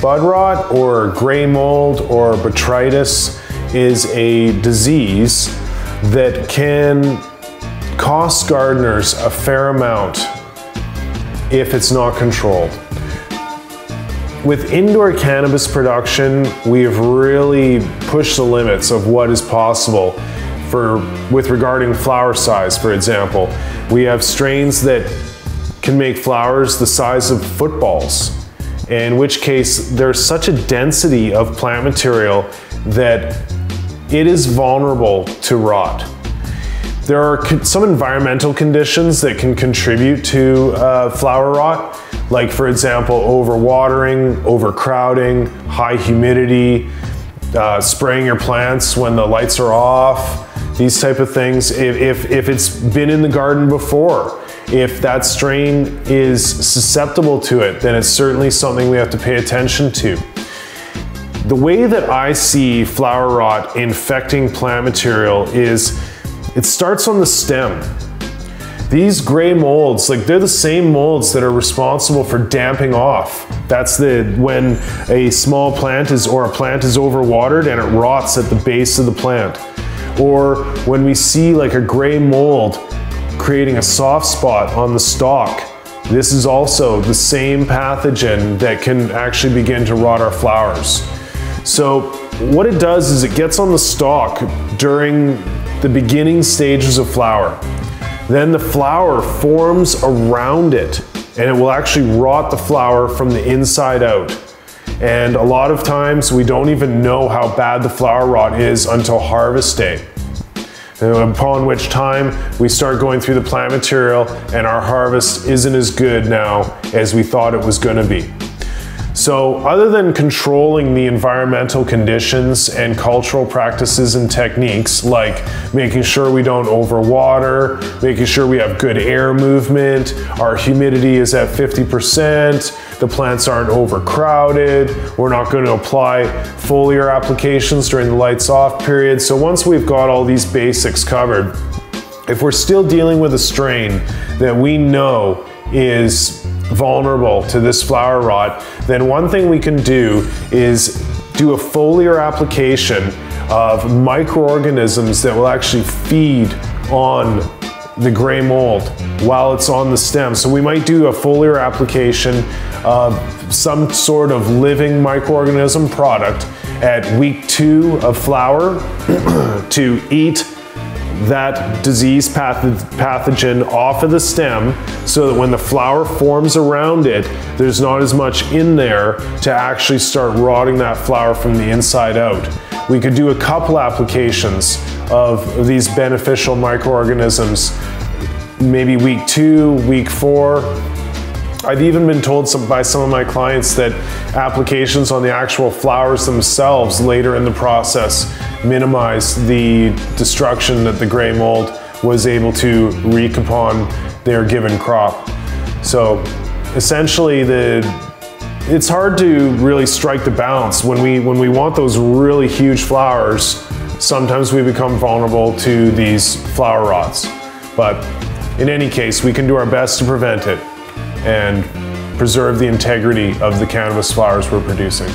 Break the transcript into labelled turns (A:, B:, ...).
A: Bud rot or gray mold or botrytis is a disease that can cost gardeners a fair amount if it's not controlled. With indoor cannabis production, we've really pushed the limits of what is possible with regarding flower size, for example. We have strains that can make flowers the size of footballs, in which case there's such a density of plant material that it is vulnerable to rot. There are some environmental conditions that can contribute to flower rot, like for example, overwatering, overcrowding, high humidity, spraying your plants when the lights are off, these type of things. If it's been in the garden before, if that strain is susceptible to it, then it's certainly something we have to pay attention to. The way that I see flower rot infecting plant material is it starts on the stem. These gray molds, they're the same molds that are responsible for damping off. That's when a small plant or a plant is overwatered and it rots at the base of the plant. Or when we see like a gray mold creating a soft spot on the stalk, this is also the same pathogen that can actually begin to rot our flowers. So what it does is it gets on the stalk during the beginning stages of flower. Then the flower forms around it and it will actually rot the flower from the inside out. And a lot of times we don't even know how bad the flower rot is until harvest day, upon which time we start going through the plant material and our harvest isn't as good now as we thought it was going to be. So other than controlling the environmental conditions and cultural practices and techniques, like making sure we don't overwater, making sure we have good air movement, our humidity is at 50%, the plants aren't overcrowded, we're not going to apply foliar applications during the lights off period. So once we've got all these basics covered, if we're still dealing with a strain that we know is vulnerable to this flower rot, then one thing we can do is do a foliar application of microorganisms that will actually feed on the gray mold while it's on the stem. So we might do a foliar application of some sort of living microorganism product at week 2 of flower to eat that disease pathogen off of the stem, so that when the flower forms around it, there's not as much in there to actually start rotting that flower from the inside out. We could do a couple applications of these beneficial microorganisms, maybe week 2, week 4. I've even been told by some of my clients that applications on the actual flowers themselves later in the process minimize the destruction that the gray mold was able to wreak upon their given crop. So essentially it's hard to really strike the balance. When we want those really huge flowers, sometimes we become vulnerable to these flower rots. But in any case, we can do our best to prevent it and preserve the integrity of the cannabis flowers we're producing.